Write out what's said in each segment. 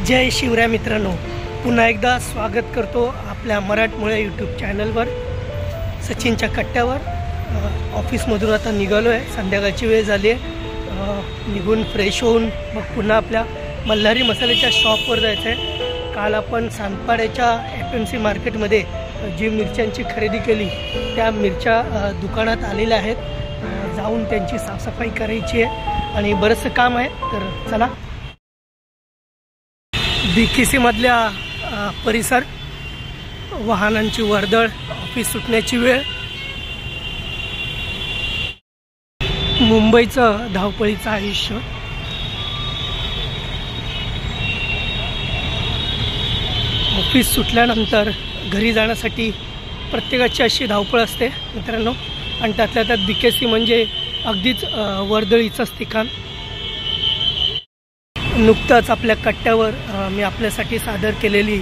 जय शिवराय मित्रांनो, पुन्हा एकदा स्वागत करतो आपल्या मराठमोळ्या यूट्यूब चॅनलवर। सचिनच्या कट्ट्यावर ऑफिसमधून आता निघालो आहे। संध्याकाळची वेळ झाली आहे। निघून फ्रेश होऊन मग पुन्हा आपल्या मल्हारी मसाल्याच्या शॉपवर जायचं आहे। काल आपण सांदपाड्याच्या FMC मार्केटमध्ये जी मिरच्यांची खरेदी केली त्या मिरच्या दुकानात आलेल्या आहेत। जाऊन त्यांची साफसफाई करायची आहे आणि बरंचसं काम आहे। तर चला, BKC मधल्या परिसर, वाहनांची वर्दळ, ऑफिस सुटण्याची वेळ, मुंबईचं धावपळीचं आयुष्य। ऑफिस सुटल्यानंतर घरी जाण्यासाठी प्रत्येकाची अशी धावपळ असते मित्रांनो, आणि त्यातल्या त्यात BKC म्हणजे अगदीच वर्दळीचंच ठिकाण। नुकताच आपल्या कट्ट्यावर मी आपल्यासाठी सादर केलेली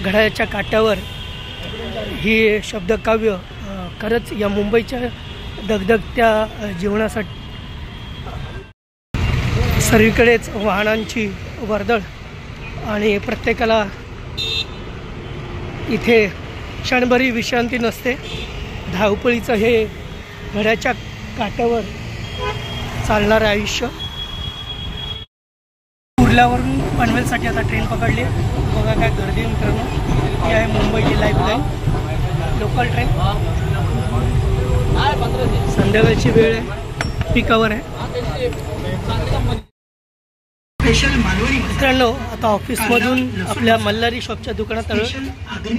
घड्याळाच्या काट्यावर ही शब्दकाव्य खरंच या मुंबईच्या दगदगत्या जीवनासाठी सर्वीकडेच वाहनांची वर्दळ आणि प्रत्येकाला इथे क्षणभरी विश्रांती नसते। धावपळीचं हे घड्याळाच्या काट्यावर चालणारं आयुष्य। कुर्ल्यावरून पनवेलसाठी आता ट्रेन पकडली। बघा काय गर्दी मित्रांनो, ही आहे मुंबईची लाईफलाईन लोकल ट्रेन। संध्याकाळची वेळ आहे, पिकावर आहे मित्रांनो। आता ऑफिसमधून आपल्या मल्हारी शॉपच्या दुकानात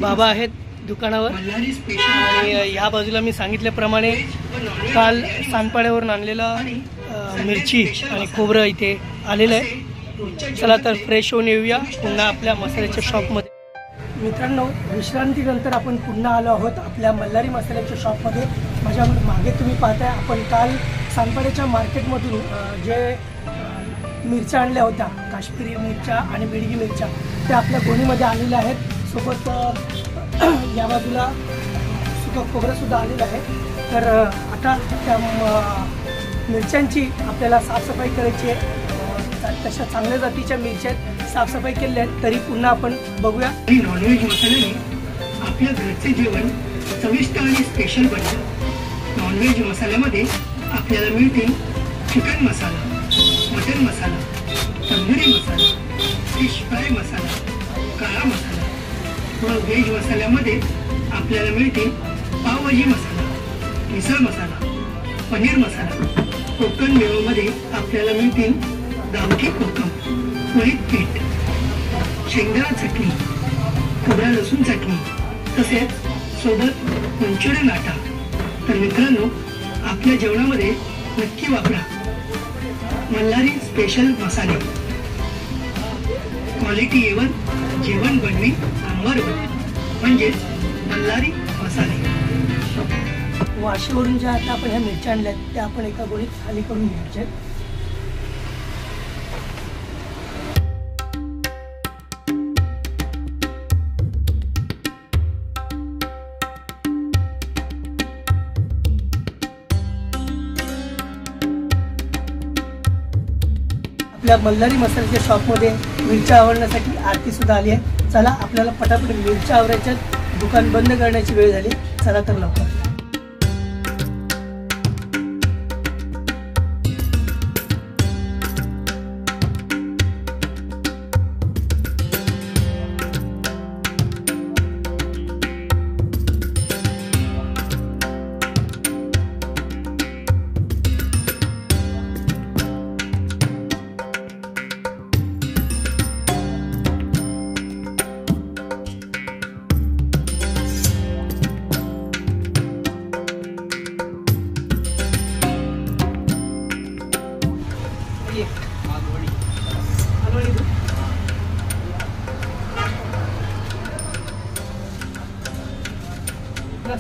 बाबा आहेत दुकानावर, आणि ह्या बाजूला मी सांगितल्याप्रमाणे काल सांदपाड्यावरून आणलेला मिरची आणि खोबरं इथे आलेलं आहे। चला तर फ्रेश होऊन येऊया पुन्हा आपल्या मसाल्याच्या शॉपमध्ये। मित्रांनो, विश्रांतीनंतर आपण पुन्हा आलो आहोत आपल्या मल्हारी मसाल्याच्या शॉपमध्ये। माझ्या मागे तुम्ही पाहताय, आपण काल सांदपाड्याच्या मार्केटमधून जे मिरच्या आणल्या होत्या, काश्मीरी मिरच्या आणि बेडगी मिरच्या, त्या आपल्या गोणीमध्ये आलेल्या आहेत। सोबत या बाजूला सुकं खोबरंसुद्धा आलेलं आहे। तर आता त्या मिरच्यांची आपल्याला साफसफाई करायची आहे। तशा चांगल्या जातीच्या मिरच्या साफसफाई केल्या आहेत, तरी पुन्हा आपण बघूया। नॉनव्हेज मसाल्याने आपल्या घरचे जेवण चविष्ट आणि स्पेशल बनतं। नॉनव्हेज मसाल्यामध्ये आपल्याला मिळतील चिकन मसाला, मटन मसाला, तंदुरी मसाला, फिश फ्राय मसाला, काळा मसाला। व व्हेज मसाल्यामध्ये आपल्याला मिळतील पावभाजी मसाला, मिसळ मसाला, पनीर मसाला। कोकण मेवामध्ये आपल्याला मिळतील गावठी कोकम, उडीद पीठ, शेंगदाणा चटणी, खोबरा लसूण चटणी, तसेच सोबत मंचुरियन आटा। तर मित्रांनो, आपल्या जेवणामध्ये नक्की वापरा मल्हारी स्पेशल मसाले। क्वालिटी एवन जेवण बनवी नंबर 1 म्हणजे मल्हारी मसाले। वाशीवरून ज्या आता आपण ह्या मिरच्या आणल्यात त्या आपण एका गोणीत खाली करून घ्यायच्या आहेत। आपल्या मल्हारी मसाल्याच्या शॉपमध्ये मिरच्या आवरण्यासाठी आरती सुद्धा आली आहे। चला, आपल्याला पटापट मिरच्या आवरायच्या, दुकान बंद करण्याची वेळ झाली। चला तर लवकर।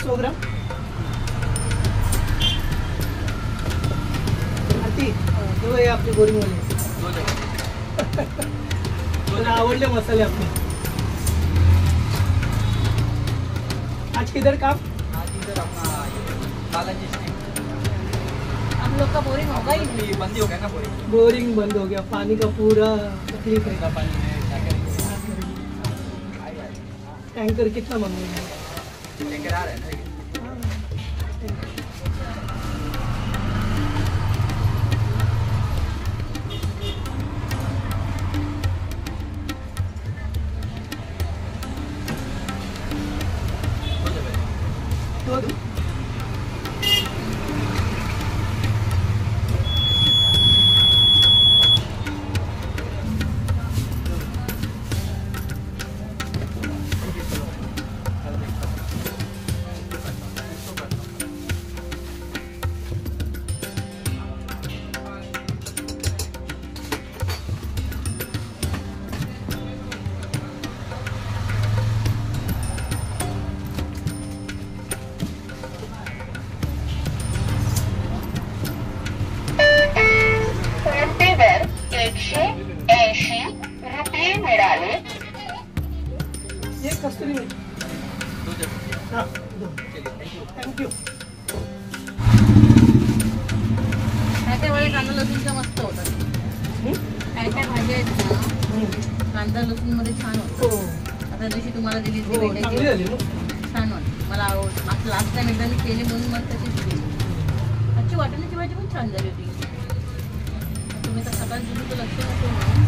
ग्राम आरती आपली बोरिंग वाले आवडले मसाले आपले। आज किधर काम? आज इधर अपना बालाजी स्ट्रीट। हम लोग का बोरिंग होगा ही बंद ही हो गया ना, बोरिंग बंद हो गया, पानी का पूरा तकलीफ है। पानी टँकर कितना मांगेंगे? टँकर आ रहा है ना ये? दो दो। ये कस्तुरी में हाँ थँक्यू। काय वेळी कांदा लसूणचा मस्त होता। काय काय भाजी आहेत ना कांदा लसूण मध्ये छान होतं। आता दिवशी तुम्हाला दिली ती भेंडीची छान होती, मला आवडली। आता लास्ट टाइम एकदा मी केली म्हणून मग तशीच केली। आजची वाटाण्याची भाजी पण छान झाली होती। तुम्ही तर सकाळी दिली तर लक्ष नको म्हणून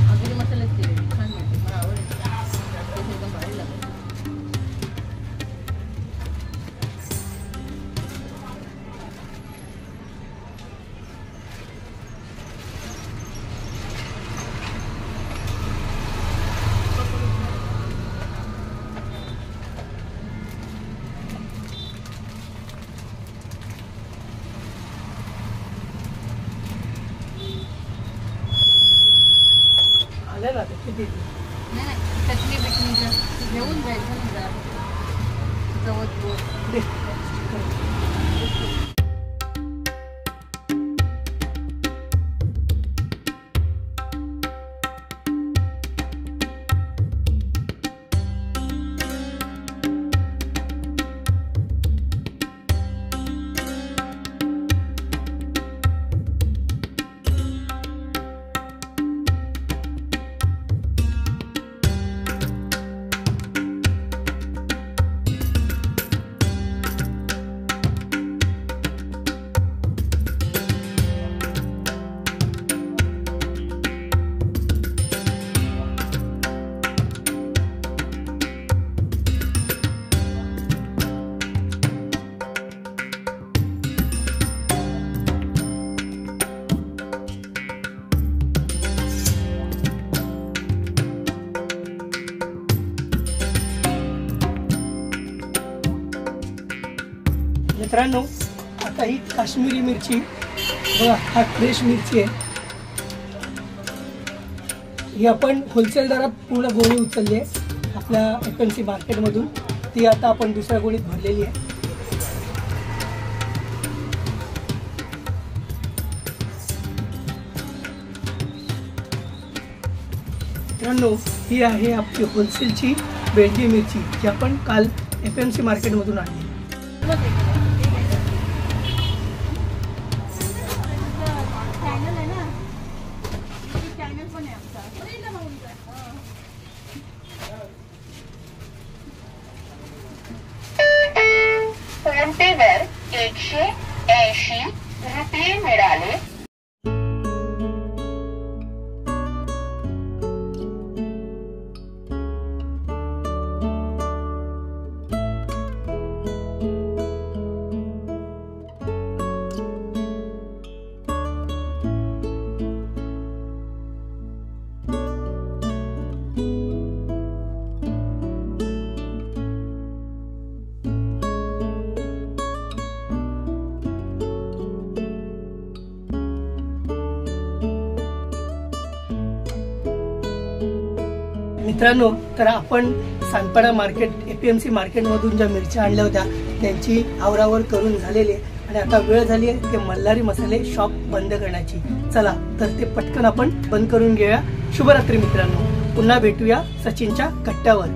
अगदी मसाल्याच केली, छान होती, मला आवडली। एकदम भारी लागली। किती नाही चटणी बिटणीचं घेऊन जायचं ना जरा जवळ दे। मित्रांनो, आता ही काश्मीरी मिरची बघा, हा फ्रेश मिरची आहे। ही आपण होलसेल दरात पूर्ण गोणी उचलली आहे आपल्या FMC मार्केटमधून। ती आता आपण दुसऱ्या गोणीत भरलेली आहे। मित्रांनो, ही आहे आपली होलसेलची भेंडी मिरची, जी आपण काल FMC मार्केटमधून आणली। फोन पे वर 180 रुपये मिळाले। मित्रांनो, तर आपण सानपाडा मार्केट FMC मार्केटमधून ज्या मिरच्या आणल्या होत्या त्यांची आवरावर करून झालेली आहे आणि आता वेळ झाली आहे ते मल्हारी मसाले शॉप बंद करण्याची। चला तर ते पटकन आपण बंद करून घेऊया। शुभरात्री मित्रांनो, पुन्हा भेटूया सचिनच्या कट्ट्यावर।